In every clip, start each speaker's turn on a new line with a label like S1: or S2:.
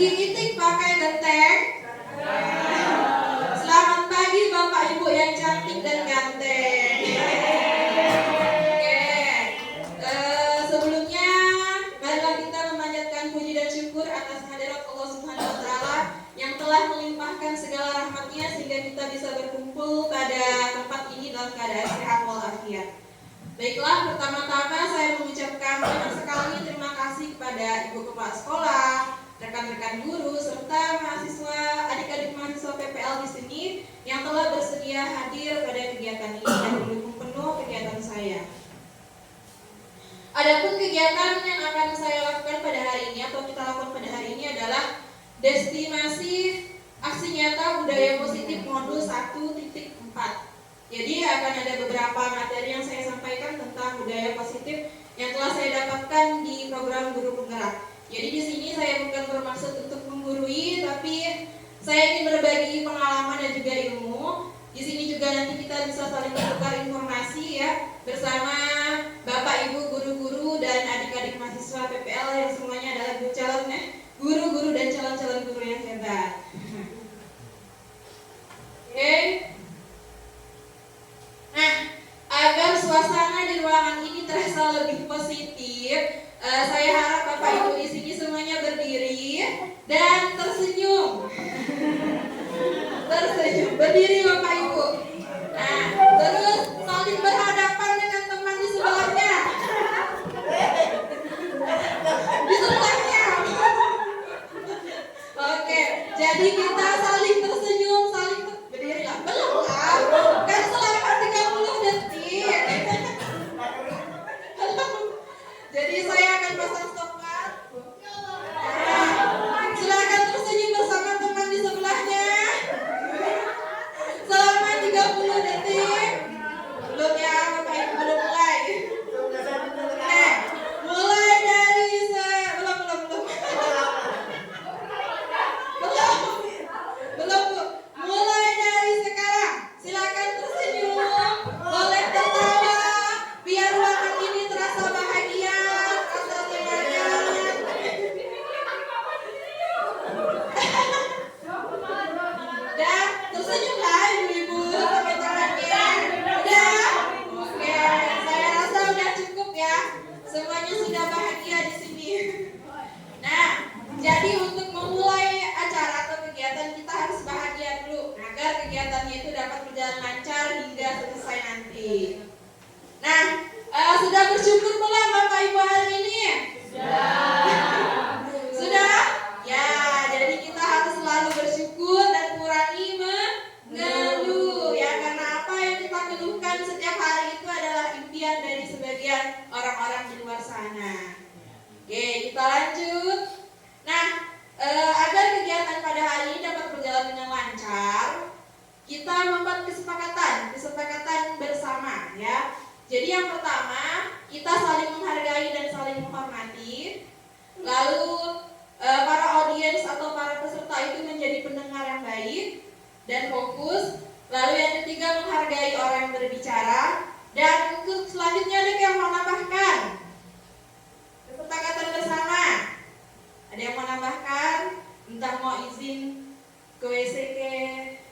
S1: digigiting pakai genteng? Selamat pagi Bapak Ibu yang cantik dan ganteng. Sebelumnya marilah kita memanjatkan puji dan syukur atas hadirat Allah Subhanahu wa taala yang telah melimpahkan segala rahmatnya sehingga kita bisa berkumpul pada tempat ini dalam keadaan sehat walafiat. Baiklah, pertama-tama saya mengucapkan banyak sekali terima kasih kepada Ibu Kepala Sekolah, rekan-rekan guru, serta mahasiswa, adik-adik mahasiswa PPL di sini yang telah bersedia hadir pada kegiatan ini dan mendukung penuh kegiatan saya. Adapun kegiatan yang akan saya lakukan pada hari ini atau kita lakukan pada hari ini adalah destinasi aksi nyata budaya positif modul 1.4. Jadi akan ada beberapa materi yang saya sampaikan tentang budaya positif yang telah saya dapatkan di program Guru Penggerak. Jadi di sini saya bukan bermaksud untuk menggurui, tapi saya ingin berbagi pengalaman dan juga ilmu. Di sini juga nanti kita bisa saling bertukar informasi ya bersama Bapak Ibu guru-guru dan adik-adik mahasiswa PPL yang semuanya adalah guru-guru dan calon-calon guru yang hebat. Oke. Nah, agar suasana di ruangan ini terasa lebih positif, saya harap Bapak Ibu di sini semuanya berdiri dan tersenyum. Berdiri Bapak Ibu. Nah, terus saling berhadapan dengan teman di sebelahnya. Di sebelahnya. Oke, jadi kita saling tersenyum, berdiri lah. Belum lah. Kan selama 30 detik. Jadi saya akan pasang stopwatch. Nah, silakan tersenyum bersama teman di sebelahnya. Selama 30 detik. Belum ya, Bapak Ibu belum mulai. Nah, mulai dari belum Bu. Mulai dari sekarang. Silakan tersenyum, boleh tertawa, biar ruangan ini terasa bahagia, terasa semangat. Udah, tersenyumlah ibu-ibu sampai tangannya. Udah, oke, saya rasa udah cukup ya. Semuanya sudah bahagia di sini. Nah, jadi untuk memulai acara atau kegiatan kita harus bahagia dulu agar kegiatannya itu dapat berjalan lancar hingga selesai nanti. Nah, sudah bersyukur belum Bapak Ibu hari ini? Sudah? Ya, jadi kita harus selalu bersyukur dan kurangi mengeluh ya, karena apa yang kita keluhkan setiap hari itu adalah impian dari sebagian orang-orang di luar sana. Oke, kita lanjut. Nah, agar kegiatan pada hari ini dapat berjalan dengan lancar, kita membuat kesepakatan bersama ya. Jadi yang pertama, kita saling menghargai dan saling menghormati. Lalu para audiens atau para peserta itu menjadi pendengar yang baik dan fokus. Lalu yang ketiga, menghargai orang yang berbicara. Dan untuk selanjutnya ada yang mau nambahkan? Kesepakatan bersama. Ada yang mau nambahkan? Entah mau izin ke WC ke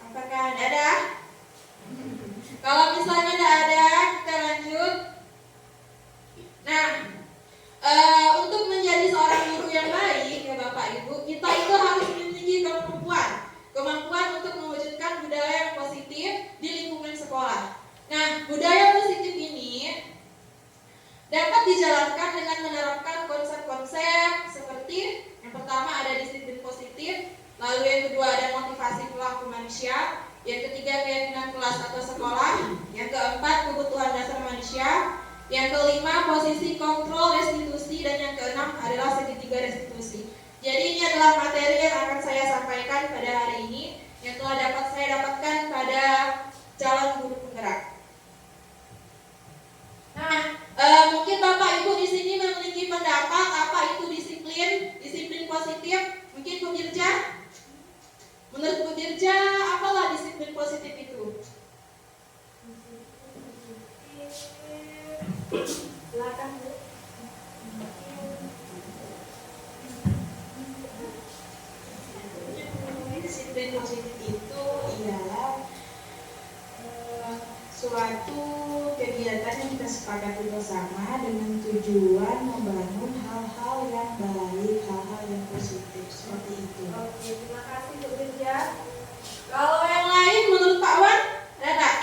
S1: apakah ada? Kalau misalnya tidak ada, kita lanjut. Nah, untuk menjadi seorang guru yang baik ya Bapak Ibu, kita itu harus memiliki kemampuan untuk mewujudkan budaya yang positif di lingkungan sekolah. Nah, budaya positif ini dapat dijalankan dengan menerapkan konsep-konsep seperti yang pertama ada disiplin positif, lalu yang kedua ada motivasi perilaku manusia, yang ketiga keyakinan kelas atau sekolah, yang keempat kebutuhan dasar manusia, yang kelima posisi kontrol restitusi, dan yang keenam adalah segitiga restitusi. Jadi ini adalah materi yang akan saya sampaikan pada hari ini yang telah saya dapatkan pada calon guru penggerak. Nah, mungkin Bapak Ibu di sini memiliki pendapat apa itu disiplin positif. Mungkin Bu Dirja, menurut Bu Dirja, apalah disiplin positif itu? Silakan Bu. suatu kegiatan yang kita sepakati bersama dengan tujuan membangun hal-hal yang baik, hal-hal yang positif, seperti itu.
S2: Oke, terima kasih Bu Dirja.
S1: Kalau yang lain menurut Pak Wan, ada tak?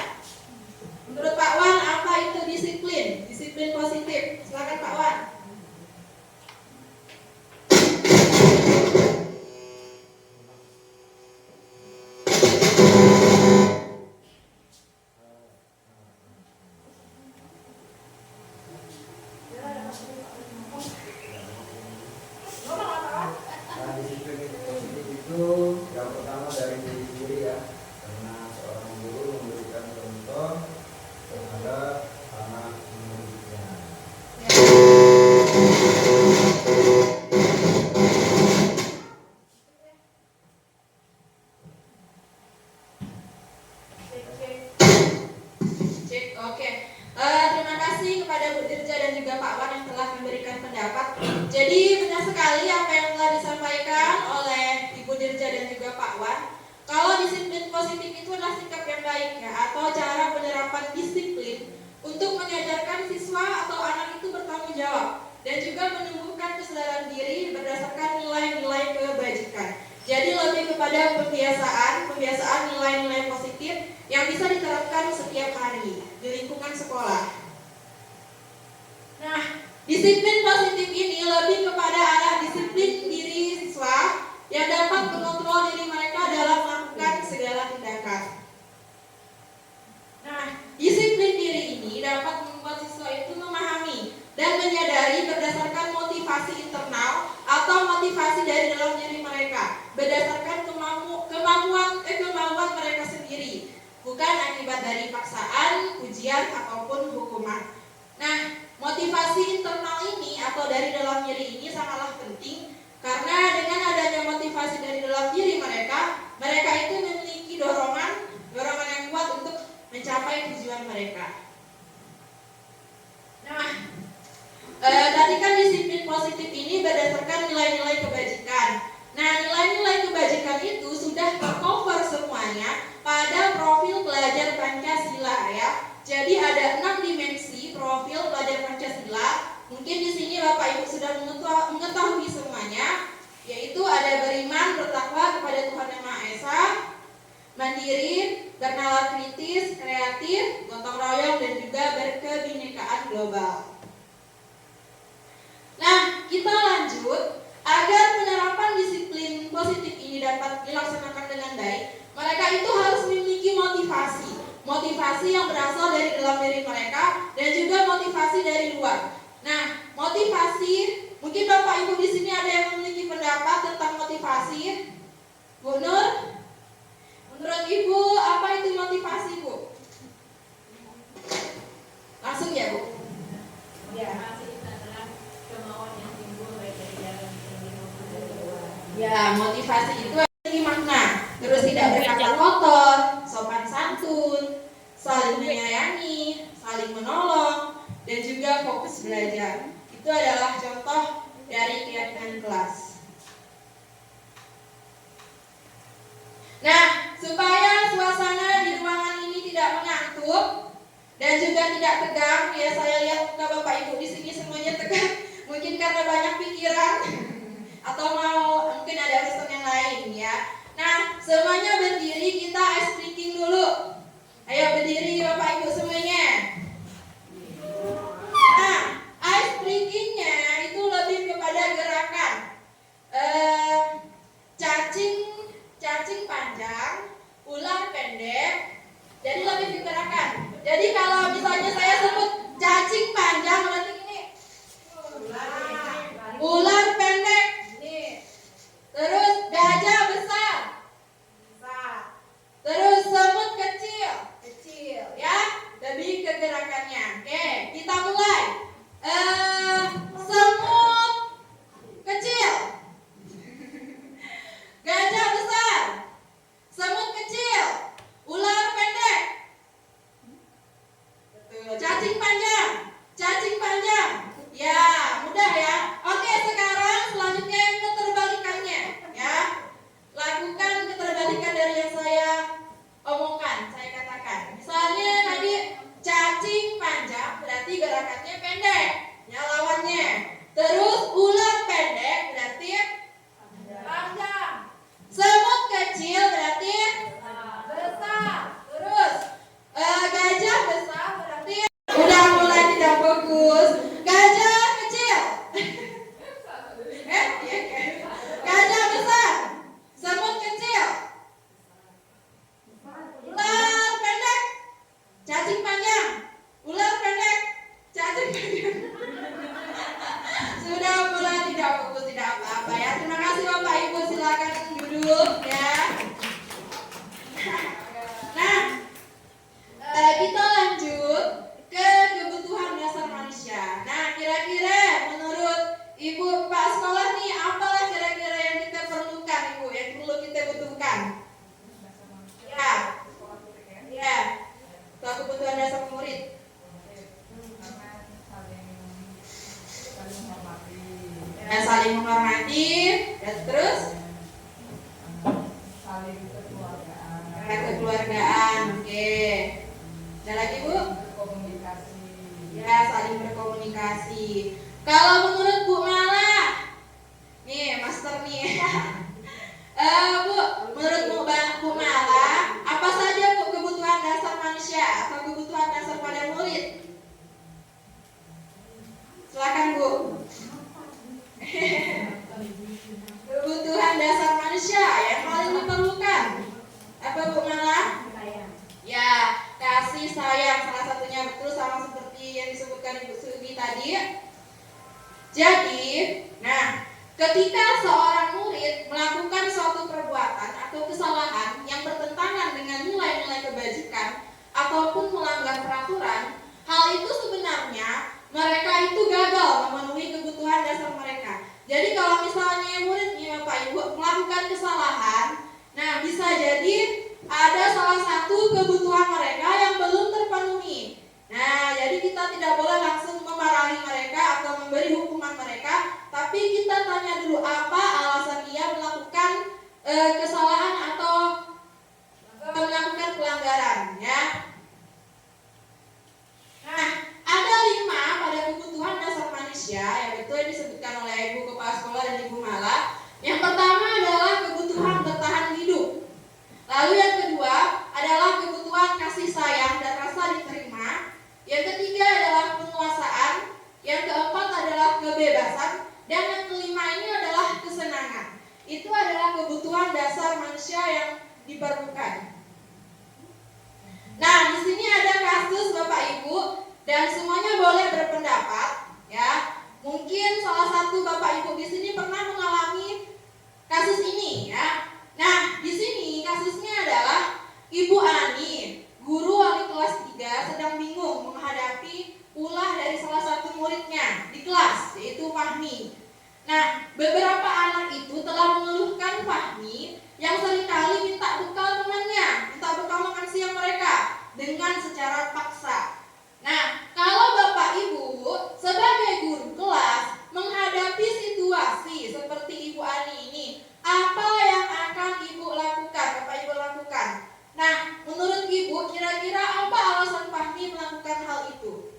S1: Menurut Pak Wan apa itu disiplin? Disiplin positif. Silakan Pak Wan.
S3: Disiplin positif itu yang pertama dari diri sendiri ya, karena seorang guru memberikan contoh terhadap anak muridnya.
S1: Cek, oke. Terima kasih kepada Bu Dirja dan juga Pak Wan yang telah memberikan pendapat. Jadi benar sekali apa yang telah disampaikan oleh Ibu Dirja dan juga Pak Wan. Kalau disiplin positif itu adalah sikap yang baik ya, atau cara penerapan disiplin untuk mengajarkan siswa atau anak itu bertanggung jawab dan juga menumbuhkan kesadaran diri berdasarkan nilai-nilai kebajikan. Jadi lebih kepada pembiasaan nilai-nilai positif yang bisa diterapkan setiap hari di lingkungan sekolah. Nah, disiplin positif ini lebih kepada arah disiplin diri siswa yang dapat mengontrol diri mereka dalam melakukan segala tindakan. Nah, disiplin diri ini dapat membuat siswa itu memahami dan menyadari berdasarkan motivasi internal atau motivasi dari dalam diri mereka, berdasarkan kemauan mereka sendiri, bukan akibat dari paksaan, ujian ataupun hukuman. Nah, motivasi internal ini atau dari dalam diri ini sangatlah penting karena dengan adanya motivasi dari dalam diri mereka itu memiliki dorongan yang kuat untuk mencapai tujuan mereka. Nah, tadi kan disiplin positif ini berdasarkan nilai-nilai kebajikan. Nah, nilai-nilai kebajikan itu sudah tercover semuanya pada profil pelajar Pancasila ya. Jadi ada 6 dimensi profil pelajar Pancasila. Mungkin di sini Bapak Ibu sudah mengetahui semuanya, yaitu ada beriman, bertakwa kepada Tuhan Yang Maha Esa, mandiri, bernalar kritis, kreatif, gotong royong dan juga berkebinekaan global. Nah, kita lanjut. Agar penerapan disiplin positif ini dapat dilaksanakan dengan baik, mereka itu harus memiliki motivasi yang berasal dari dalam diri mereka dan juga motivasi dari luar. Nah, motivasi, mungkin Bapak Ibu di sini ada yang memiliki pendapat tentang motivasi. Bu Nur, menurut Ibu apa itu motivasi, Bu? Langsung ya, Bu.
S2: Ya, motivasi itu adalah kemauan yang timbul baik dari dalam diri maupun dari luar.
S1: Ya, motivasi itu memiliki makna. Terus tidak berkata kotor, sopan santun, saling menyayangi, saling menolong, dan juga fokus belajar. Itu adalah contoh dari keyakinan kelas. Nah, supaya suasana di ruangan ini tidak mengantuk dan juga tidak tegang, ya saya lihat muka Bapak Ibu di sini semuanya tegang, mungkin karena banyak pikiran atau mungkin ada urusan yang lain ya. Nah, semuanya berdiri, kita ice breaking dulu. Ayo berdiri Bapak Ibu semuanya. Nah, ice breakingnya itu lebih kepada gerakan cacing panjang, ular pendek. Jadi lebih ke gerakan. Jadi kalau misalnya saya sebut cacing panjang berarti ini ular pendek. Terus gajah besar. Terus semut kecil, ya, lebih ke gerakannya. Oke, kita mulai. Semut kecil, gajah besar, semut kecil, ular pendek. kita lanjut ke kebutuhan dasar manusia. Nah, kira-kira menurut Ibu Pak Sekolah nih, apalah kira-kira yang kita perlukan, Ibu, yang perlu kita butuhkan? Ya, ya, itu kebutuhan dasar murid. Ya, saling menghormati, dan terus
S2: saling kekeluargaan.
S1: kekeluargaan. Oke. Ada lagi, Bu?
S2: Komunikasi.
S1: Ya, saling berkomunikasi. Kalau menurut Bu Mala, nih master nih. Bu, menurut Bu Mala, apa saja Bu kebutuhan dasar manusia atau kebutuhan dasar pada murid? Silakan, Bu. Kebutuhan dasar manusia yang paling diperlukan apa, Bu Mala? Ya, kasih sayang salah satunya, betul, sama seperti yang disebutkan Ibu Sugi tadi. Jadi, nah, ketika seorang murid melakukan suatu perbuatan atau kesalahan yang bertentangan dengan nilai-nilai kebajikan ataupun melanggar peraturan, hal itu sebenarnya mereka itu gagal memenuhi kebutuhan dasar mereka. Jadi kalau misalnya muridnya Bapak Ibu melakukan kesalahan, nah bisa jadi ada salah satu kebutuhan mereka yang belum terpenuhi. Nah, jadi kita tidak boleh langsung memarahi mereka atau memberi hukuman mereka, tapi kita tanya dulu apa alasan dia melakukan kesalahan atau melakukan pelanggaran, ya. Nah, ada 5 pada kebutuhan dasar manusia yang betul disebutkan oleh Ibu Kepala Sekolah dan Ibu Mala. Yang pertama adalah kebutuhan bertahan hidup. Lalu yang kedua adalah kebutuhan kasih sayang dan rasa diterima. Yang ketiga adalah penguasaan. Yang keempat adalah kebebasan. Dan yang kelima ini adalah kesenangan. Itu adalah kebutuhan dasar manusia yang diperlukan. Nah, di sini ada kasus Bapak Ibu dan semuanya boleh berpendapat, ya. Mungkin salah satu Bapak Ibu di sini pernah mengalami kasus ini, ya. Nah, di sini kasusnya adalah Ibu Ani, guru wali kelas 3, sedang bingung menghadapi ulah dari salah satu muridnya di kelas, yaitu Fahmi. Nah, beberapa anak itu telah mengeluhkan Fahmi yang seringkali minta bekal temannya, minta bekal makan siang mereka dengan secara paksa. Nah, kalau Bapak Ibu sebagai guru kelas menghadapi situasi seperti Ibu Ani ini, apa yang akan Ibu lakukan, Bapak Ibu lakukan? Nah, menurut Ibu kira-kira apa alasan Fahmi melakukan hal itu?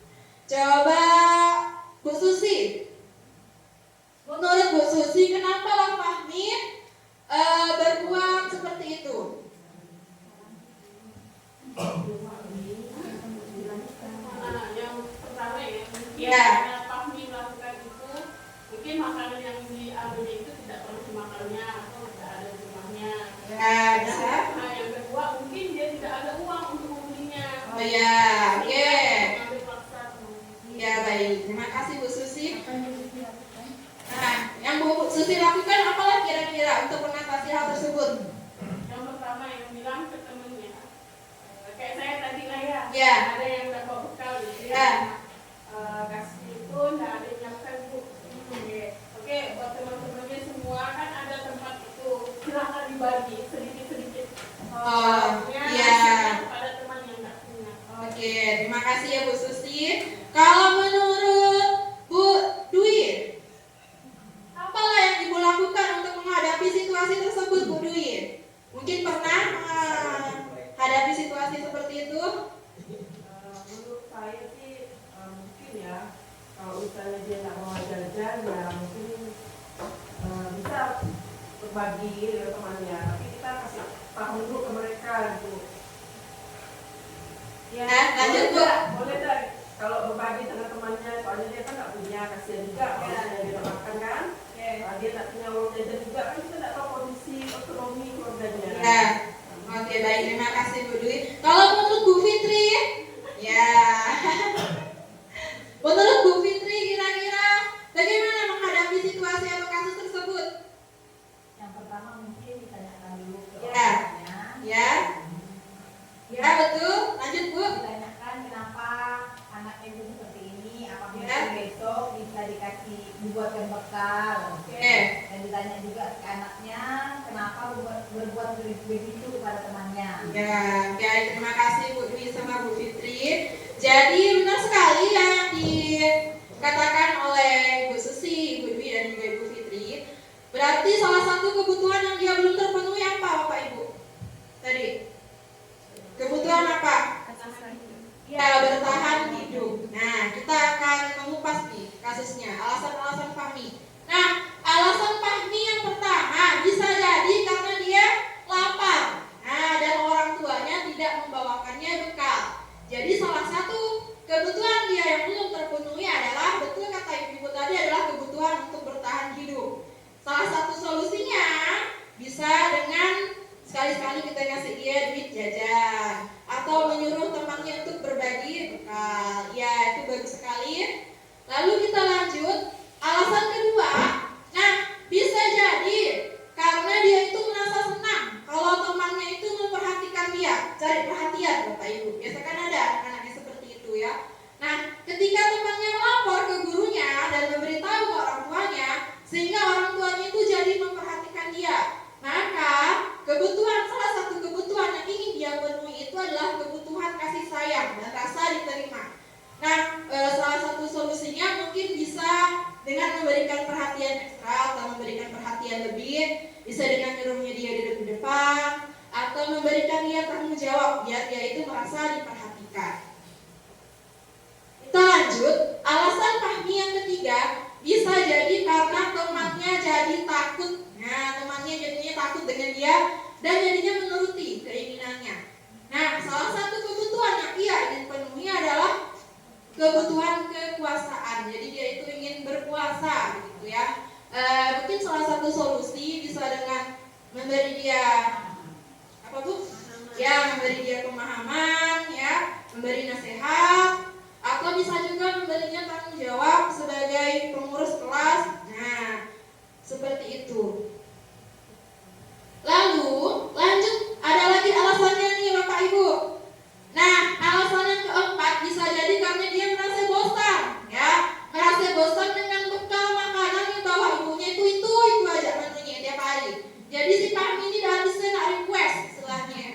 S1: Coba Bu Susi. Menurut Bu Susi, kenapa lah Fahmi berbuat seperti itu?
S2: Yang pertama ya, mungkin
S1: Ya.
S2: karena Fahmi melakukan itu, mungkin makanan yang diambilnya itu tidak pernah dimakannya atau tidak ada di rumahnya.
S1: Ya, bisa.
S2: Nah, yang kedua mungkin dia tidak ada uang untuk membelinya.
S1: Oh ya, oke.
S2: Mengambil paksa teman.
S1: Ya, baik. Terima kasih Bu Susi. Nah, yang Bu Susi lakukan apalah kira-kira untuk mengatasi hal tersebut?
S2: Yang pertama yang bilang ke temennya, kayak saya tadi lah ya,
S1: Ya.
S2: ada yang udah bawa bekal gitu
S1: Ya.
S2: kasih itu nggak ada yang nyiapkan Bu. Oke, buat teman-temannya semua kan ada tempat itu, silahkan dibagi sedikit-sedikit.
S1: Iya.
S2: Pada teman yang nggak punya.
S1: Oke, terima kasih ya Bu Susi. Kalau menurut Bu Dwi, apalah yang Ibu lakukan untuk menghadapi situasi tersebut, Bu Dwi? Mungkin pernah menghadapi situasi seperti itu?
S4: Menurut saya sih mungkin ya, kalau misalnya dia nggak mau jajan ya mungkin bisa berbagi dengan temannya, tapi kita kasih tahu dulu ke mereka gitu. Ya,
S1: Lanjut, Bu.
S4: boleh dah kalau berbagi dengan temannya, soalnya dia kan nggak punya, kasihan juga kalau misalnya dia nggak makan kan. Dia nggak punya uang jajan juga kan, kita nggak tahu kondisi ekonomi keluarganya.
S1: Ya. Oke, baik, terima kasih Bu Dwi. Kalau menurut Bu Fitri, ya. Menurut Bu Fitri kira-kira bagaimana menghadapi situasi atau kasus tersebut?
S5: Yang pertama mungkin ditanyakan dulu ke
S1: Ya.
S5: orangnya.
S1: Ya. Ya, betul. Lanjut, Bu.
S5: Ditanya
S1: Ya, terima kasih Bu Dwi sama Bu Fitri. Jadi benar sekali yang dikatakan oleh Bu Susi, Bu Dwi dan juga Ibu Fitri. Berarti salah satu kebutuhan yang dia belum terpenuhi apa Bapak Ibu? Tadi kebutuhan apa? Ya, bertahan hidup. Nah, kita akan mengupas nih kasusnya, alasan-alasan Fahmi. Nah, alasan Fahmi yang pertama bisa jadi karena dia lapar. Nah, dan orang tuanya tidak membawakannya bekal. Jadi salah satu kebutuhan dia yang belum terpenuhi adalah, betul kata Ibu tadi, adalah kebutuhan untuk bertahan hidup. Salah satu solusinya bisa dengan sekali-sekali kita ngasih dia duit jajan atau menyuruh temannya untuk berbagi bekal. Ya, itu bagus sekali. Lalu kita lanjut, alasan kedua. Nah, bisa jadi karena dia itu merasa senang kalau temannya itu memperhatikan dia, cari perhatian Bapak Ibu. Biasa kan ada anak-anaknya seperti itu ya. Nah, ketika temannya melapor ke gurunya dan memberitahu ke orang tuanya, sehingga orang tuanya itu jadi memperhatikan dia, maka salah satu kebutuhan yang ingin dia penuhi itu adalah kebutuhan kasih sayang dan rasa diterima. Nah, salah satu solusinya mungkin bisa dengan memberikan perhatian ekstra atau memberikan perhatian lebih, bisa dengan nyuruhnya dia duduk di depan atau memberikan dia tanggung jawab biar dia itu merasa diperhatikan. Kita lanjut, alasan Fahmi yang ketiga bisa jadi karena temannya jadi takut. Nah, temannya jadinya takut dengan dia dan jadinya menuruti keinginannya. Nah, salah satu kebutuhan yang ia ingin penuhi adalah kebutuhan kekuasaan. Jadi dia itu ingin berkuasa, gitu ya. Mungkin salah satu solusi bisa dengan memberi dia apa tuh? Ya, memberi dia pemahaman, ya, memberi nasihat, atau bisa juga memberinya tanggung jawab sebagai pengurus kelas. Nah, seperti itu. Lalu lanjut, ada lagi alasannya nih Bapak Ibu. Nah, alasan yang keempat bisa jadi karena dia merasa bosan, ya, merasa bosan dengan bekal makanan yang bawa ibunya itu aja menunya tiap hari. Jadi si Fahmi ini dalam istilah request istilahnya.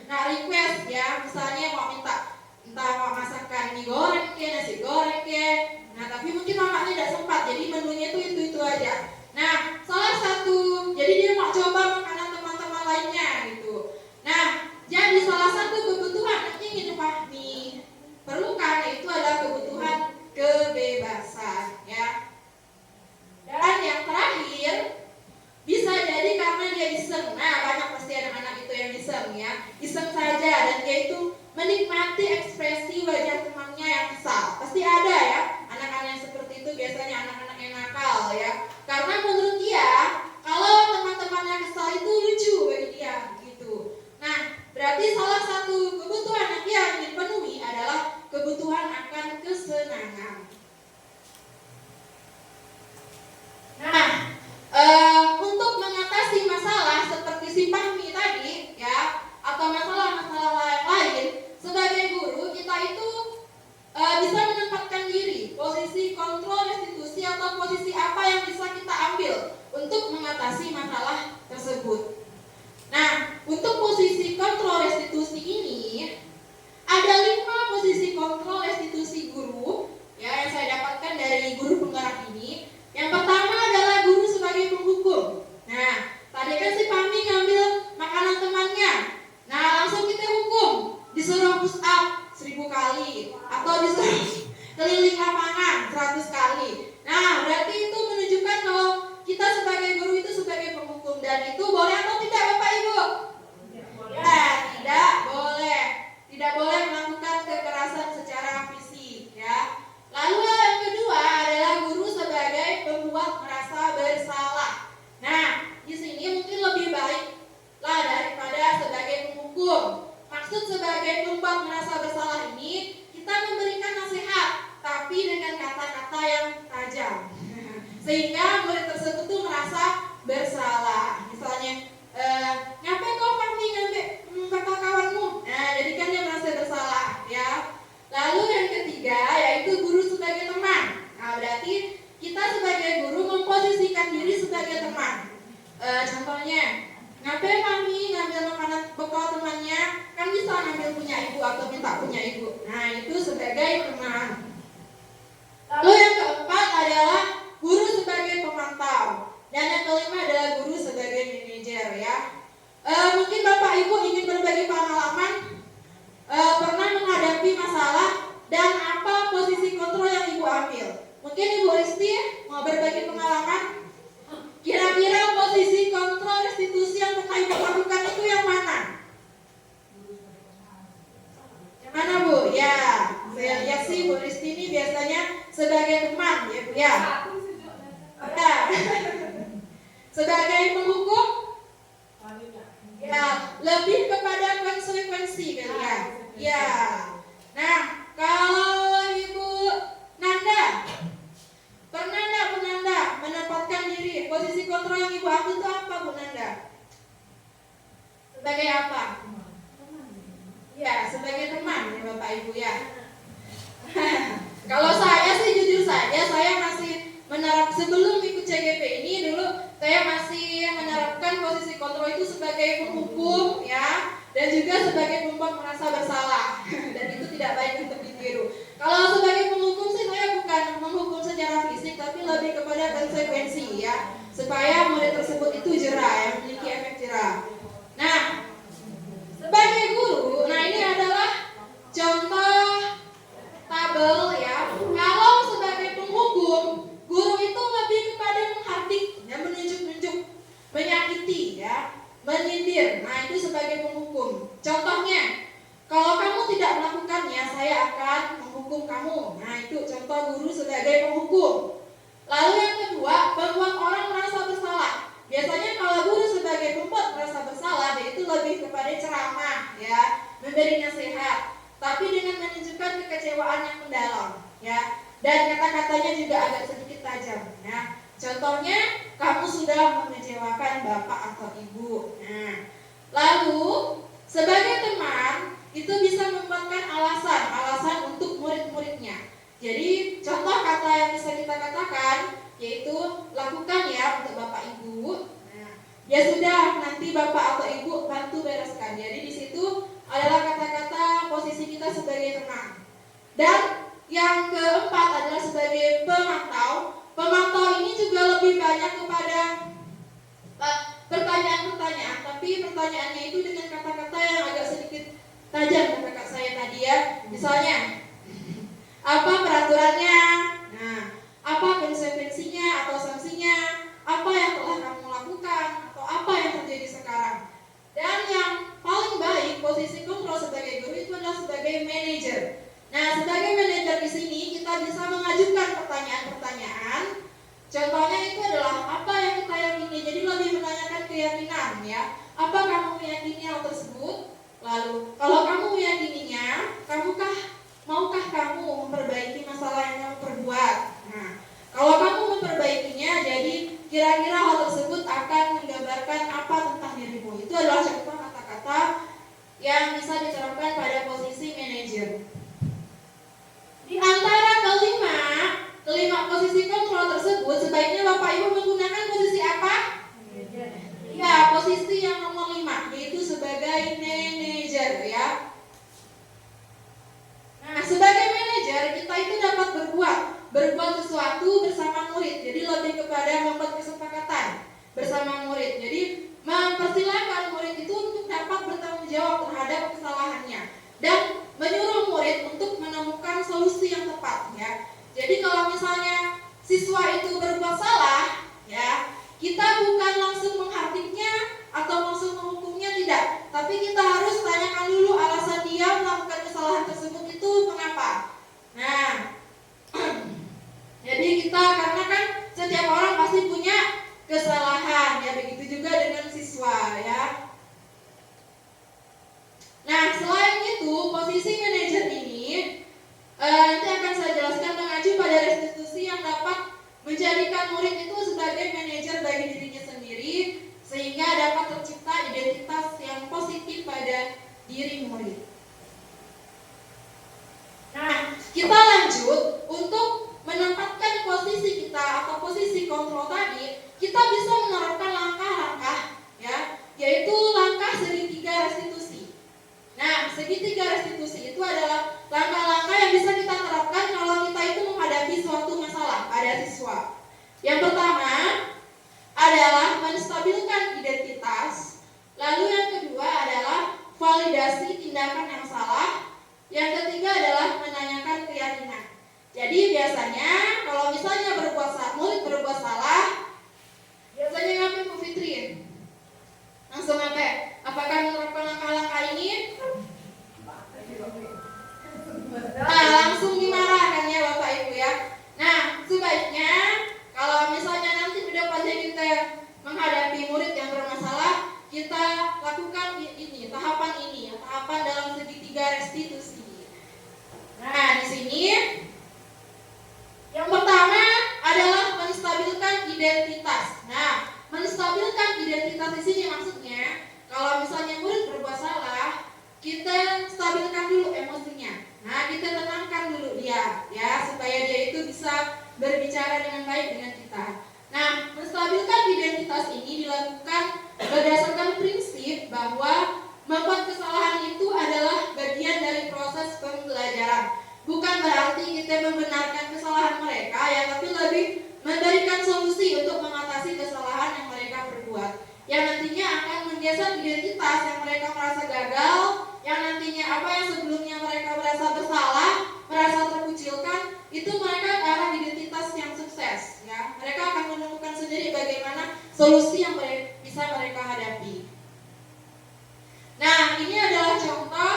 S1: Nah, request ya, misalnya mau minta entah mau masakan mie goreng ke, nasi goreng ke. Nah, tapi mungkin mamanya tidak sempat, jadi menunya itu aja. Nah, salah satu, jadi dia mau coba makanan teman-teman lainnya gitu. Nah, jadi salah satu kebutuhan yang ingin Fahmi perlukan itu adalah kebutuhan kebebasan, ya. Dan yang terakhir bisa jadi karena dia iseng. Nah, banyak pasti anak-anak itu yang iseng ya, iseng saja dan dia itu menikmati ekspresi wajah temannya yang kesal. Pasti ada ya anak-anak yang seperti itu, biasanya anak-anak yang nakal ya. Karena menurut dia kalau teman-temannya kesal itu lucu bagi dia gitu. Nah, berarti salah satu kebutuhan yang dia ingin penuhi adalah kebutuhan akan kesenangan. Nah, untuk mengatasi masalah seperti si Fahmi tadi ya, atau masalah-masalah yang lain, sebagai guru kita itu bisa menempatkan diri, posisi kontrol restitusi atau posisi apa yang bisa kita ambil untuk mengatasi masalah tersebut. Nah, untuk posisi kontrol restitusi ini ada 5 posisi kontrol restitusi guru ya yang saya dapatkan dari guru penggerak ini. Yang pertama adalah guru sebagai penghukum. Nah, tadi kan si Fahmi ngambil makanan temannya. Nah, langsung kita hukum, disuruh push up 1000 kali atau disuruh keliling lapangan 100 kali. Nah, berarti itu menunjukkan kalau kita sebagai guru itu sebagai penghukum, dan itu boleh atau tidak Bapak Ibu? Ya, tidak boleh. Tidak boleh melakukan kekerasan secara fisik ya. Lalu yang kedua adalah guru sebagai pembuat merasa bersalah. Nah, di sini mungkin lebih baik lah daripada sebagai penghukum. Maksud sebagai pembuat merasa bersalah ini, kita memberikan nasihat, tapi dengan dan apa posisi kontrol yang Ibu ambil? Mungkin Ibu Risti mau berbagi pengalaman. Kira-kira posisi kontrol restitusi yang pernah Ibu lakukan itu yang mana? Yang mana Bu? Ya, saya lihat sih Bu Risti ini biasanya sebagai teman ya Bu ya. Ya. Sebagai penghukum? Ya, lebih kepada konsekuensi kali ya. Ya. Nah, kalau Ibu Nanda, pernah enggak Bu Nanda menempatkan diri posisi kontrol yang Ibu ambil itu apa Bu Nanda? Sebagai apa? Ya, sebagai teman ya Bapak Ibu ya. Kalau saya sih jujur saja saya masih sebelum ikut CGP ini dulu saya masih menerapkan posisi kontrol itu sebagai penghukum ya, dan juga sebagai pembuat merasa bersalah dan itu tidak baik untuk ditiru. Kalau sebagai penghukum sih saya bukan menghukum secara fisik tapi lebih kepada konsekuensi ya, supaya murid tersebut itu jera, yang memiliki efek jera. Nah, sebagai guru, nah ini adalah contoh tabel ya. Kalau sebagai penghukum, guru itu lebih kepada menghardik, ya, menunjuk-nunjuk, menyakiti, ya, menyindir. Nah itu sebagai penghukum. Contohnya, kalau kamu tidak melakukannya, saya akan menghukum kamu. Nah itu contoh guru sebagai penghukum. Lalu yang kedua, membuat orang merasa bersalah. Biasanya kalau guru sebagai pembuat merasa bersalah, dia itu lebih kepada ceramah, ya, memberi nasihat, tapi dengan menunjukkan kekecewaan yang mendalam, ya, dan kata-katanya juga agak sedikit tajam. Ya. Contohnya, kamu sudah mengecewakan bapak atau ibu. Nah, lalu sebagai teman itu bisa membuatkan alasan untuk murid-muridnya. Jadi contoh kata yang bisa kita katakan yaitu lakukan ya untuk bapak ibu. Nah, ya sudah, nanti bapak atau ibu bantu bereskan. Jadi di situ adalah kata-kata posisi kita sebagai teman. Dan yang keempat adalah sebagai pemantau. Pemantau ini juga lebih banyak kepada pertanyaan-pertanyaan, tapi pertanyaannya itu dengan kata-kata yang agak sedikit tajam kata kakak saya tadi ya. Misalnya, apa peraturannya? Nah, apa konsekuensinya atau sanksinya? Apa yang telah kamu lakukan atau apa yang terjadi sekarang? Dan yang paling baik posisi kontrol sebagai guru itu adalah sebagai manajer. Nah, sebagai manajer di sini kita bisa mengajukan pertanyaan-pertanyaan. Contohnya itu adalah apa yang kita yakini. Jadi lebih menanyakan keyakinan ya. Apa kamu meyakini hal tersebut? Lalu, kalau kamu meyakininya, maukah kamu memperbaiki masalah yang kamu perbuat? Nah, kalau kamu memperbaikinya, jadi kira-kira hal tersebut akan menggambarkan apa tentang dirimu. Itu adalah contoh kata-kata yang bisa diterapkan pada posisi manajer. Di antara kelima posisi kontrol tersebut, sebaiknya Bapak Ibu menggunakan posisi apa? Ya, posisi yang nomor 5, yaitu sebagai manajer ya. Nah, sebagai manajer kita itu dapat berbuat sesuatu bersama murid. Jadi lebih kepada membuat kesepakatan bersama murid. Jadi mempersilahkan murid itu untuk dapat bertanggung jawab terhadap kesalahannya dan menyuruh murid untuk menemukan solusi yang tepat ya. Jadi kalau misalnya siswa itu berbuat salah ya, kita bukan langsung menghardiknya atau langsung menghukumnya, tidak, tapi kita harus tanyakan dulu alasan dia melakukan kesalahan tersebut itu mengapa. Nah, jadi kita, karena kan setiap orang pasti punya kesalahan ya, begitu juga dengan siswa ya. Nah, selain itu posisi manajer ini nanti akan saya jelaskan mengacu pada restitusi yang dapat menjadikan murid itu sebagai manajer bagi dirinya sendiri, sehingga dapat tercipta identitas yang positif pada diri murid. Nah, kita lanjut untuk menempatkan posisi kita atau posisi kontrol tadi. Kita bisa menerapkan langkah-langkah ya, yaitu langkah segitiga restitusi. Nah, segitiga restitusi itu adalah langkah-langkah yang bisa kita terapkan kalau kita itu menghadapi suatu masalah pada siswa. Yang pertama adalah menstabilkan identitas. Lalu yang kedua adalah validasi tindakan yang salah. Yang ketiga adalah menanyakan biasanya kalau misalnya murid berbuat salah, biasanya ngapain Bu Fitri? Langsung apa? Apakah menerapkan langkah-langkah ini? Nah, langsung dimarahkan ya Bapak Ibu ya. Nah, sebaiknya kalau misalnya nanti kedepannya kita menghadapi murid yang bermasalah, kita lakukan ini, tahapan dalam segitiga restitusi. Nah, di sini yang pertama adalah menstabilkan identitas. Nah, menstabilkan identitas di sini maksudnya kalau misalnya murid berbuat salah, kita stabilkan dulu emosinya. Nah, kita tenangkan dulu dia, ya, supaya dia itu bisa berbicara dengan baik dengan kita. Nah, menstabilkan identitas ini dilakukan berdasarkan prinsip bahwa membuat kesalahan itu adalah bagian dari proses pembelajaran. Bukan berarti kita membenarkan kesalahan mereka, ya, tapi lebih memberikan solusi untuk mengatasi kesalahan yang mereka perbuat, yang nantinya akan menggeser identitas yang mereka merasa gagal, yang nantinya apa yang sebelumnya mereka merasa bersalah, merasa terkucilkan, itu mereka ke arah identitas yang sukses, ya. Mereka akan menemukan sendiri bagaimana solusi yang bisa mereka hadapi. Nah, ini adalah contoh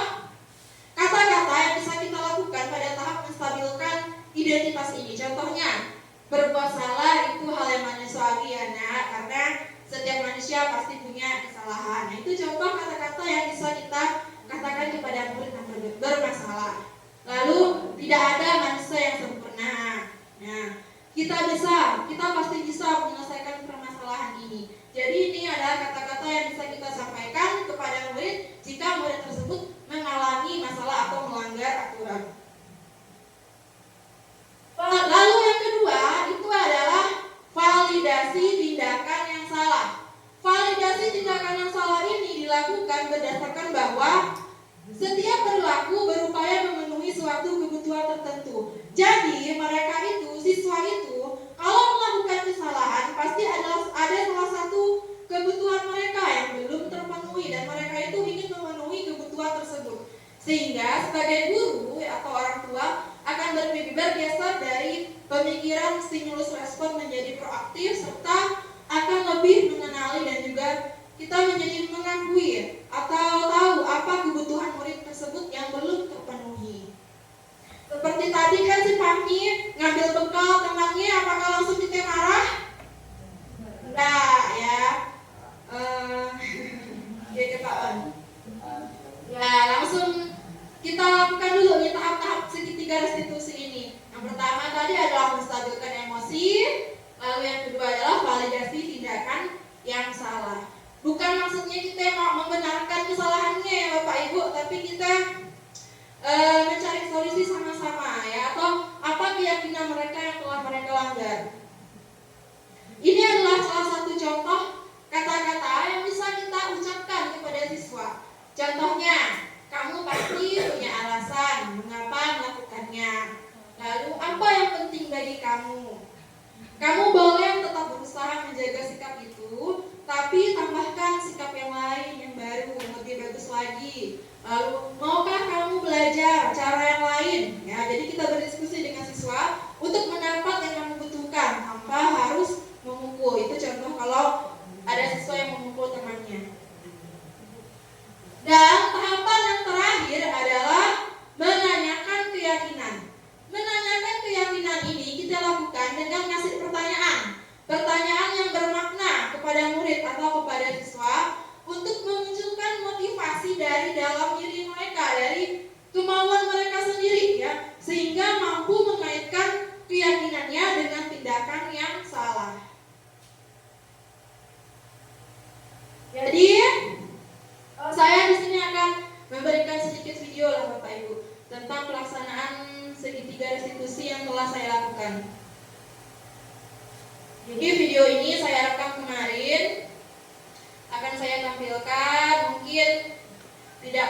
S1: kata-kata yang bisa kita lakukan pada tahap menstabilkan identitas ini. Contohnya, berbuat salah itu hal yang manusiawi ya, nah, karena setiap manusia pasti punya kesalahan. Nah, itu contoh kata-kata yang bisa kita katakan kepada murid yang bermasalah. Lalu, tidak ada manusia yang sempurna. Nah, kita pasti bisa menyelesaikan permasalahan ini. Jadi ini adalah kata-kata yang bisa kita sampaikan kepada murid jika murid tersebut mengalami masalah atau melanggar aturan. Lalu yang kedua itu adalah validasi tindakan yang salah. Validasi tindakan yang salah ini dilakukan berdasarkan bahwa setiap perilaku berupaya memenuhi suatu kebutuhan tertentu. Jadi mereka itu, siswa itu, kalau melakukan kesalahan pasti ada salah satu kebutuhan mereka yang belum terpenuhi dan mereka itu ingin memenuhi kebutuhan tersebut. Sehingga sebagai guru atau orang tua akan bergeser dari pemikiran stimulus respon menjadi proaktif serta akan lebih mengenali dan juga kita menjadi mengakui atau tahu apa kebutuhan murid tersebut yang belum terpenuhi. Seperti tadi kan si Fahmi ngambil bekal temannya, apakah langsung kita marah? Enggak ya. Ya Pak On. Ya langsung kita lakukan dulu nih tahap-tahap segitiga restitusi ini. Yang pertama tadi adalah menstabilkan emosi, lalu yang kedua adalah validasi tindakan yang salah. Bukan maksudnya kita mau membenarkan kesalahannya ya Bapak Ibu, tapi kita mencari solusi sama-sama ya, atau apa keyakinan mereka yang telah mereka langgar. Ini adalah salah satu contoh kata-kata yang bisa kita ucapkan kepada siswa. Contohnya, kamu pasti punya alasan mengapa melakukannya. Lalu apa yang penting bagi kamu? Kamu boleh tetap berusaha menjaga sikap itu, tapi tambahkan sikap yang lain yang baru, yang lebih bagus lagi. Lalu maukah kamu belajar cara yang lain? Ya, jadi kita berdiskusi dengan siswa untuk mendapat yang kamu butuhkan tanpa harus memukul. Itu contoh kalau ada siswa yang memukul temannya. Dan tahapan yang terakhir adalah menanyakan keyakinan. Menanyakan keyakinan ini kita lakukan dengan ngasih pertanyaan yang bermakna kepada murid atau kepada siswa untuk memunculkan motivasi dari dalam diri mereka, dari kemauan mereka sendiri ya, sehingga mampu mengaitkan keyakinannya dengan tindakan yang salah. Jadi saya di sini akan memberikan sedikit video lah Bapak Ibu tentang pelaksanaan segitiga restitusi yang telah saya lakukan. Jadi video ini saya rekam kemarin, akan saya tampilkan. Mungkin tidak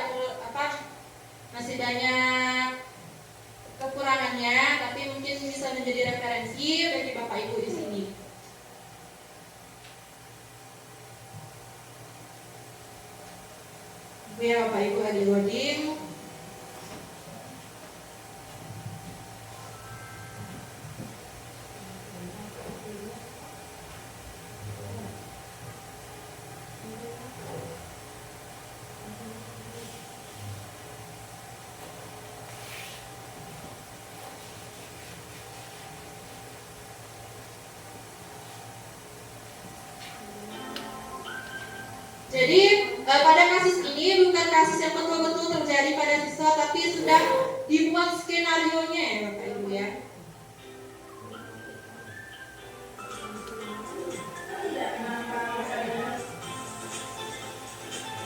S1: masih banyak kekurangannya, tapi mungkin bisa menjadi referensi bagi Bapak Ibu di sini. Ya Bapak Ibu lagi loading. Jadi pada kasus ini bukan kasus yang betul-betul terjadi pada siswa, tapi sudah dibuat skenarionya ya Bapak Ibu ya.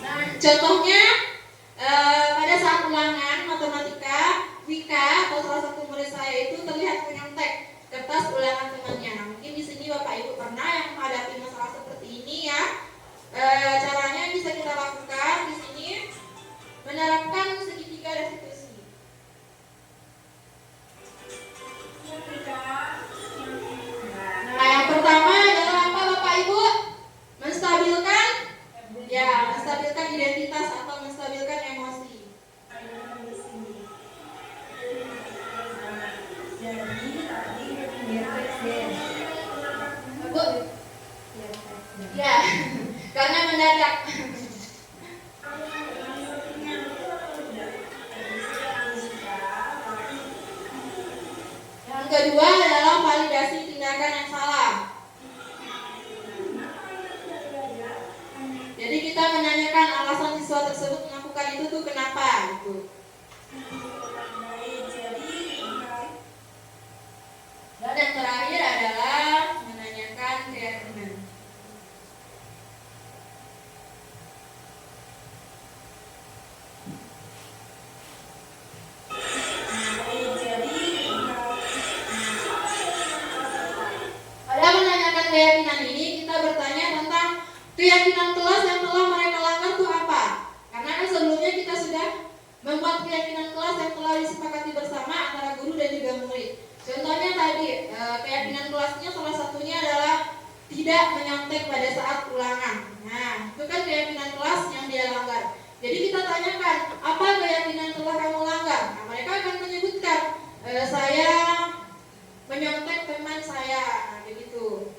S1: Nah, contohnya pada saat ulangan matematika, Wika atau salah satu murid saya itu terlihat menyontek kertas ulangan temannya. Nah, mungkin di sini Bapak Ibu pernah yang menghadapi masalah seperti ini ya. Caranya yang bisa kita lakukan di sini menerapkan segitiga restitusi. Nah, yang pertama adalah apa Bapak Ibu? Menstabilkan identitas atau menstabilkan emosi. Bu? Ya, karena mendadak. Yang kedua adalah validasi tindakan yang salah. Jadi kita menanyakan alasan siswa tersebut melakukan itu tuh kenapa gitu. Dan yang terakhir adalah menanyakan keyakinan. Pada menanyakan keyakinan ini kita bertanya tentang keyakinan kelas yang telah mereka langgar itu apa? Karena kan sebelumnya kita sudah membuat keyakinan kelas yang telah disepakati bersama antara guru dan juga murid. Contohnya tadi, keyakinan kelasnya salah satunya adalah tidak menyontek pada saat ulangan. Nah, itu kan keyakinan kelas yang dia langgar. Jadi kita tanyakan, apa keyakinan telah kamu langgar? Nah, mereka akan menyebutkan, saya menyontek teman saya, nah, begitu.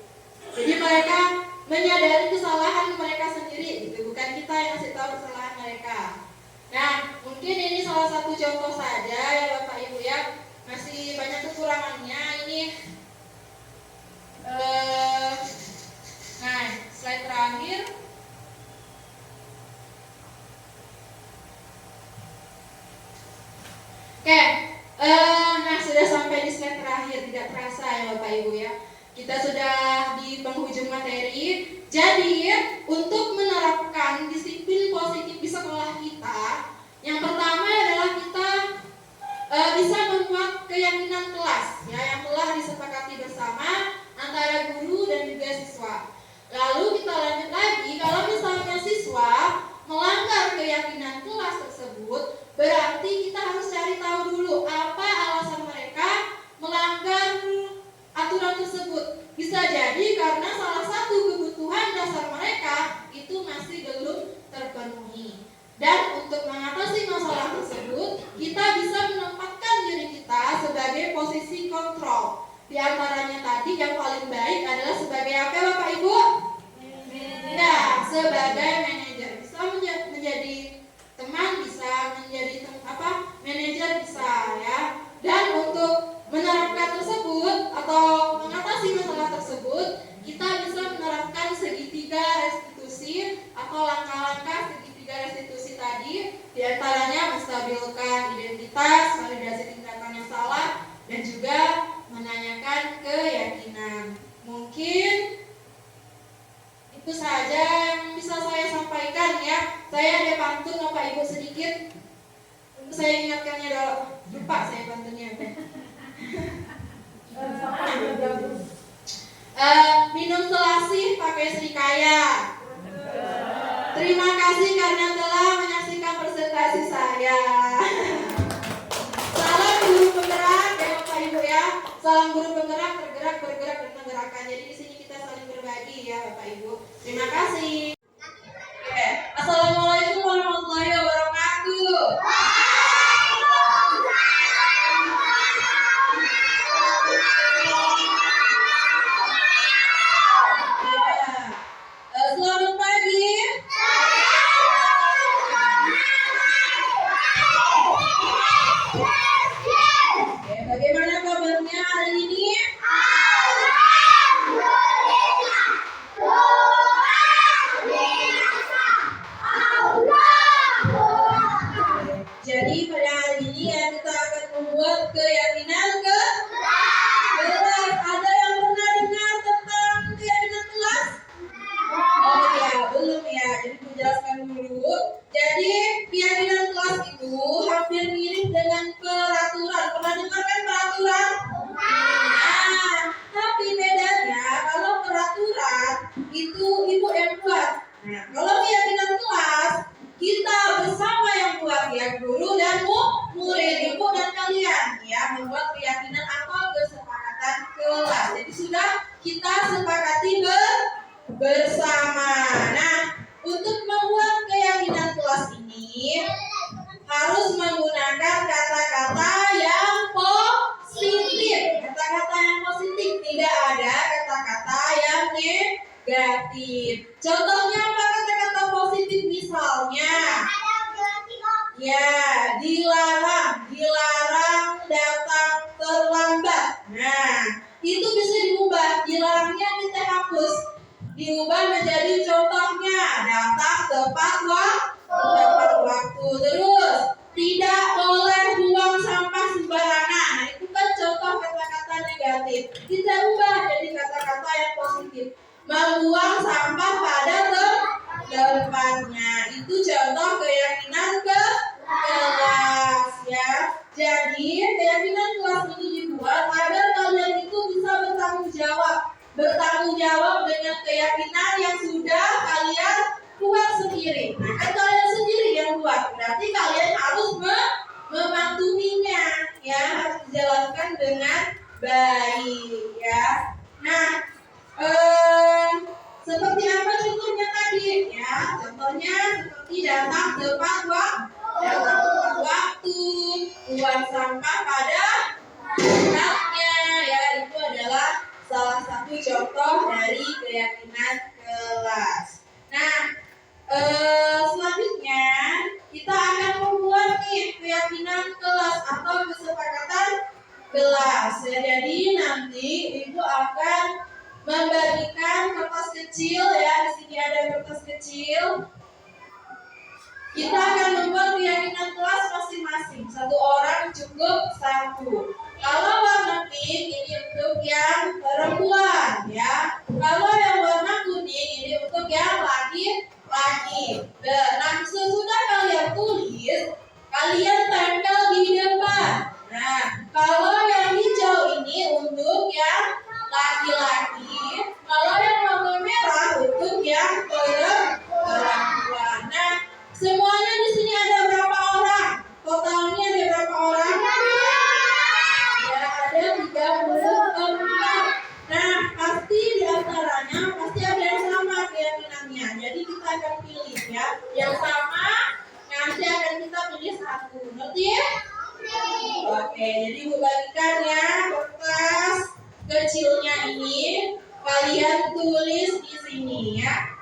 S1: Jadi mereka menyadari kesalahan mereka sendiri, gitu. Bukan kita yang ngasih tahu kesalahan mereka. Nah, mungkin ini salah satu contoh saja ya Bapak Ibu ya. Masih banyak kekurangannya ini. Nah, slide terakhir. Oke, nah sudah sampai di slide terakhir, tidak terasa ya Bapak Ibu ya. Kita sudah di penghujung materi. Jadi, untuk menerapkan disiplin positif di sekolah kita, yang pertama adalah kita bisa membuat keyakinan kelas ya, yang telah disepakati bersama antara guru dan juga siswa. Lalu kita lanjut lagi, kalau misalnya siswa melanggar keyakinan kelas tersebut, berarti kita harus cari tahu dulu apa alasan mereka melanggar aturan tersebut. Bisa jadi karena salah satu kebutuhan dasar mereka itu masih belum terpenuhi. Dan untuk mengatasi masalah tersebut, kita bisa menempatkan diri kita sebagai posisi kontrol. Di antaranya tadi yang paling baik adalah sebagai apa Bapak Ibu? Nah, sebagai manajer. Bisa menjadi teman, bisa menjadi manajer bisa ya. Dan untuk menerapkan tersebut atau mengatasi masalah tersebut, kita bisa menerapkan segitiga restitusi atau langkah-langkah segitiga restitusi tadi, diantaranya menstabilkan identitas, validasi tindakan yang salah, dan juga menanyakan keyakinan. Mungkin itu saja yang bisa saya sampaikan ya. Saya ada pantun Bapak Ibu sedikit. Untuk saya ingatkannya dulu. Lupa saya pantunnya apa. Minum selasih pakai serikaya. Terima kasih karena telah menyaksikan presentasi saya. Salam guru penggerak ya Bapak Ibu ya. Salam guru penggerak, tergerak, bergerak, dan menggerakkan. Jadi di sini kita saling berbagi ya Bapak Ibu. Terima kasih. Oke. Assalamualaikum warahmatullahi wabarakatuh. Selamat pagi. Oke, bagaimana kabarnya hari ini? negatif. Contohnya apa kata-kata positif misalnya? Ya, dilarang datang terlambat. Nah, itu bisa diubah. Dilarangnya kita hapus. Diubah menjadi contohnya datang tepat waktu. Terus tidak boleh buang sampah sembarangan. Nah, itu kan contoh kata-kata negatif. Kita ubah jadi kata-kata yang positif. Membuang sampah pada tempatnya. Itu contoh keyakinan kelas ya. Jadi keyakinan kelas ini dibuat agar kalian itu bisa bertanggung jawab dengan keyakinan yang sudah kalian buat sendiri. Nah, kan kalian sendiri yang buat, berarti kalian harus mematuhinya, ya, harus dijalankan dengan baik, ya. Nah, seperti apa contohnya tadi, ya? Contohnya seperti datang tepat waktu, buang sampah pada tempatnya, ya, itu adalah salah satu contoh dari keyakinan kelas. Nah, selanjutnya kita akan membuat nih keyakinan kelas atau kesepakatan kelas. Jadi nanti ibu akan membagikan kertas kecil, ya. Di sini ada kertas kecil. Kita akan membuat keyakinan kelas masing-masing. Satu orang cukup satu. Kalau warna pink ini untuk yang perempuan, ya. Kalau yang warna kuning ini untuk yang laki-laki. Nah, sesudah kalian tulis, kalian tempel di depan. Nah, kalau yang hijau ini untuk yang laki-laki, kalau yang warna merah untuk yang perempuan. Nah, semuanya di sini ada berapa orang? Totalnya ada berapa orang? Ya, ada 34. Nah, pasti di antaranya pasti ada yang sama keyakinannya. Jadi kita akan pilih, ya, yang sama. Nanti akan kita pilih satu. Ngerti ya? Oke, jadi ibu bagikan ya kertas kecilnya ini. Kalian tulis di sini, ya.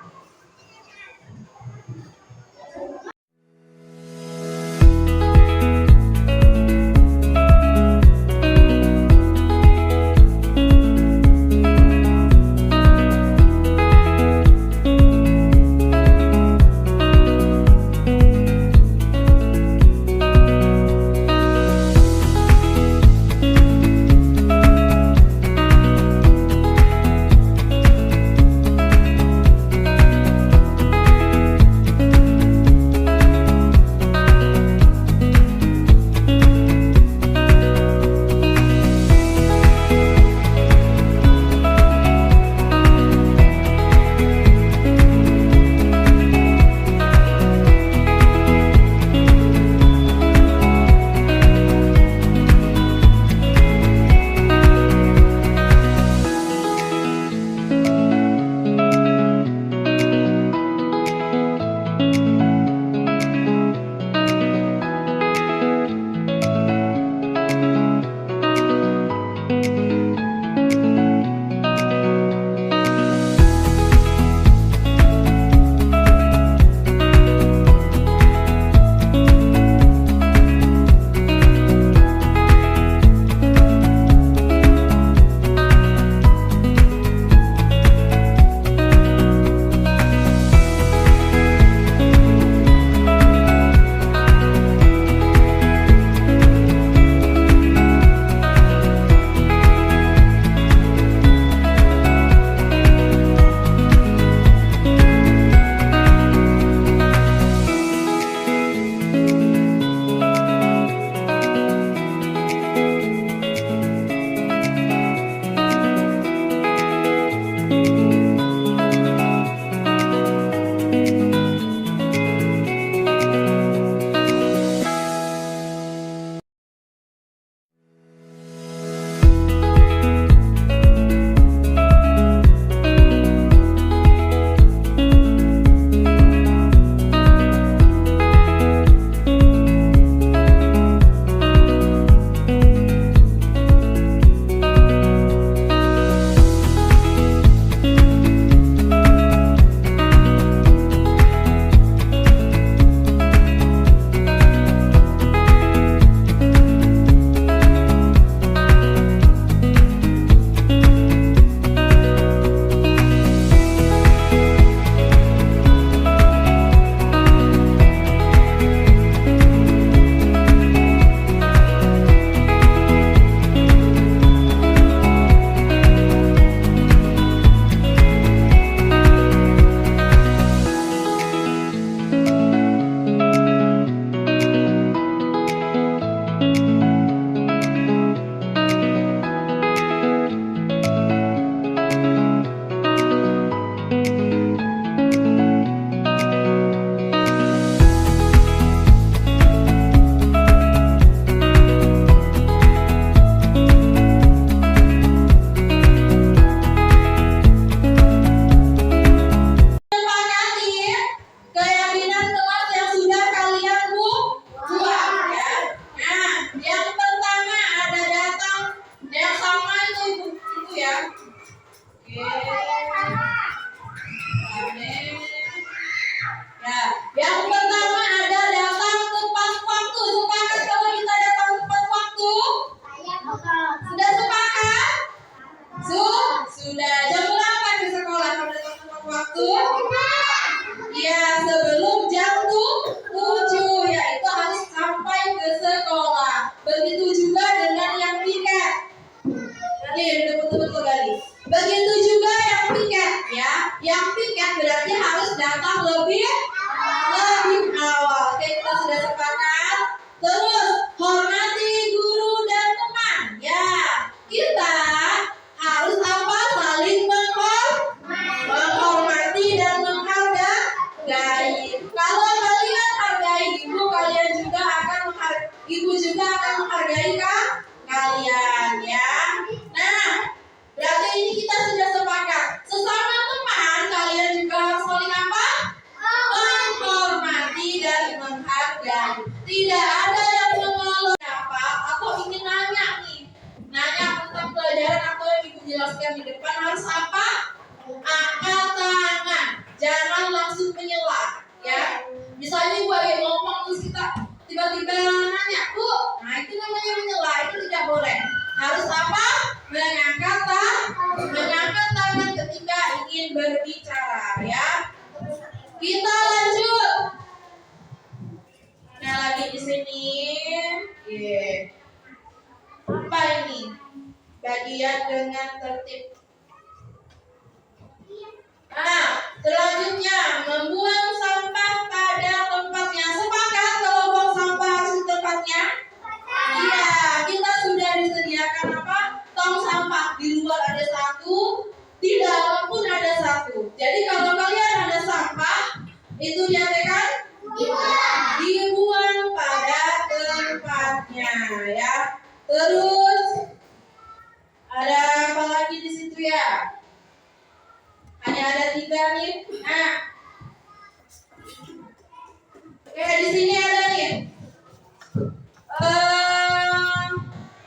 S1: Begitu juga yang piket ya. Yang piket berarti harus datang lebih awal. Oke, kita sudah sepakat. Terus hormati guru dan teman. Ya, kita harus apa? Saling menghormati dan menghargai. Kalau kalian hargai ibu, kalian juga akan menghargai kalian ya. Nah, berarti ini kita sudah sepakat. Sesama teman, kalian juga harus saling apa? Menghormati dan menghargai. Tidak ada yang mengeluh apa atau ingin nanya nih. Nanya tentang pelajaran atau yang ibu jelaskan di depan harus apa? Angkat tangan. Jangan langsung menyela ya. Misalnya ibu lagi ngomong terus kita tiba-tiba nanya, Bu, nah itu namanya menyela, itu tidak boleh. Harus apa? Mengangkat tangan ketika ingin berbicara ya. Kita lanjut. Nah, lagi di sini. Apa ini? Bagian dengan tertib. Nah, selanjutnya membuang sampah pada tempatnya. Sepakat kalau buang sampah harus di tempatnya? Iya, kita sudah disediakan apa? Tong sampah. Di luar ada satu, di dalam pun ada satu. Jadi kalau kalian ada sampah, itu diapakan? Dibuang pada tempatnya ya. Terus ada apa lagi di situ ya? Hanya ada 3 nih. Nah, oke, di sini ada nih.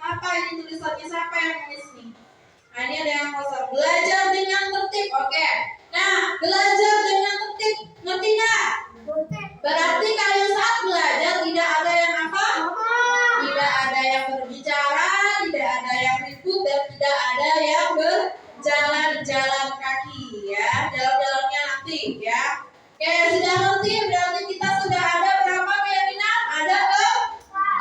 S1: Apa ini tulisannya? Siapa yang nulis nih? Nah, ini ada yang kosong. Belajar dengan tertib. Oke. Nah, belajar dengan tertib. Ngerti nggak? Berarti kalian saat belajar tidak ada yang apa? Tidak ada yang berbicara, tidak ada yang ribut, dan tidak ada yang berjalan-jalan kaki ya. Jalan-jalannya nanti ya. Oke, sudah ngerti? Berarti kita sudah ada berapa keyakinan? Ada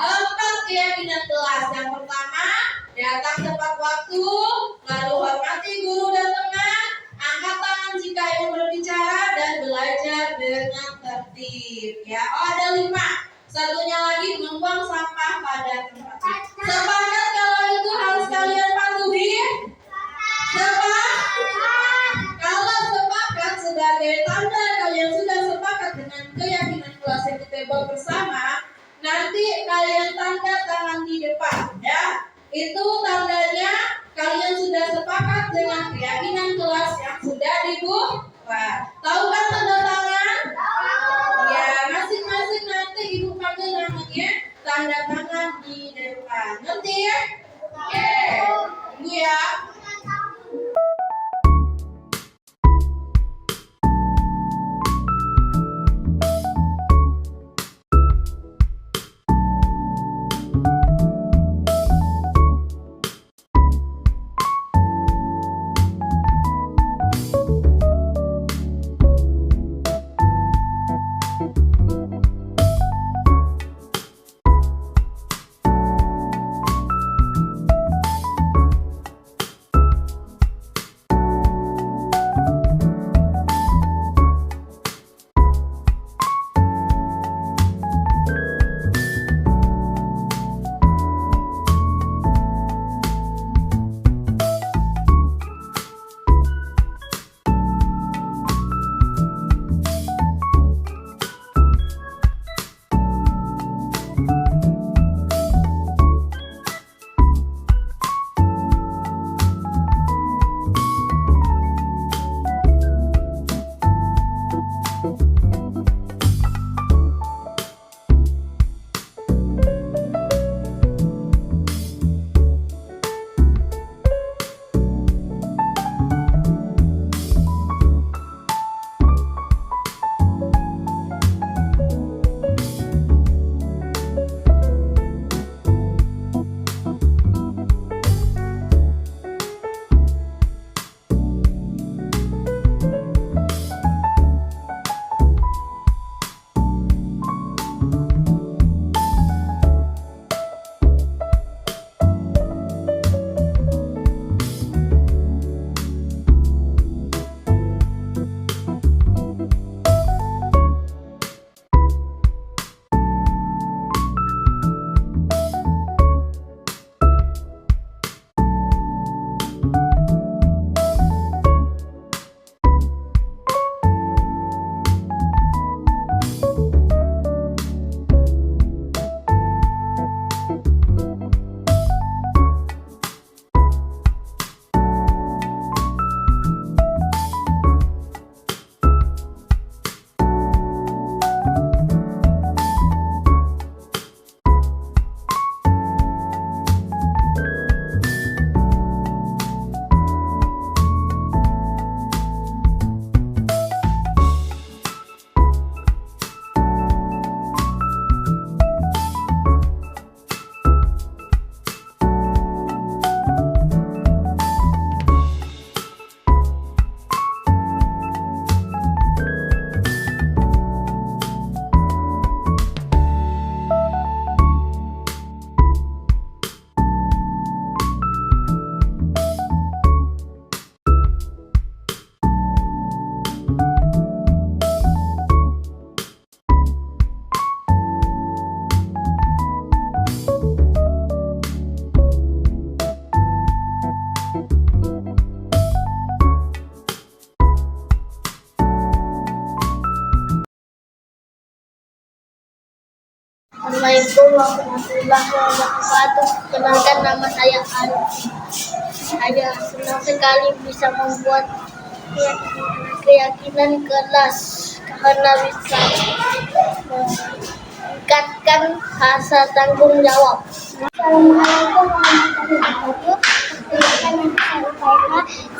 S1: 4 keyakinan kelas. Yang pertama, datang tepat waktu, lalu hormati guru dan teman, angkat tangan jika ingin berbicara, dan belajar dengan tertib ya. Oh, ada 5. Satunya lagi, membuang sampah pada tempatnya. Sepakat kalau itu harus kalian patuhi? Kalau sepakat, sebagai tanda kalian sudah sepakat dengan keyakinan kelas yang kita buat bersama, nanti kalian tanda tangan di depan ya. Itu tandanya kalian sudah sepakat dengan keyakinan kelas yang sudah dibuat. Tahu kan tanda tangan? Ya, masing-masing nanti ibu panggil namanya, tanda tangan di depan. Ngerti ya? Oke. Tunggu ya.
S6: warahmatullahi wabarakatuh. Kenalkan, nama saya Alfi. Saya senang sekali bisa membuat keyakinan kelas karena bisa meningkatkan rasa tanggung jawab. Assalamualaikum warahmatullahi wabarakatuh.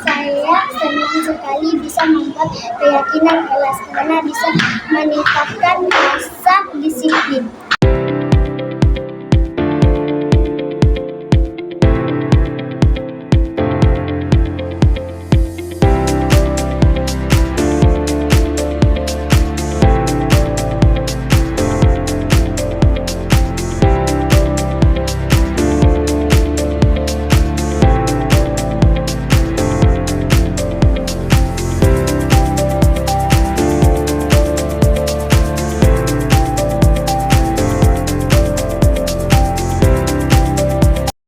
S6: Saya senang sekali bisa membuat keyakinan kelas karena bisa meningkatkan rasa disiplin.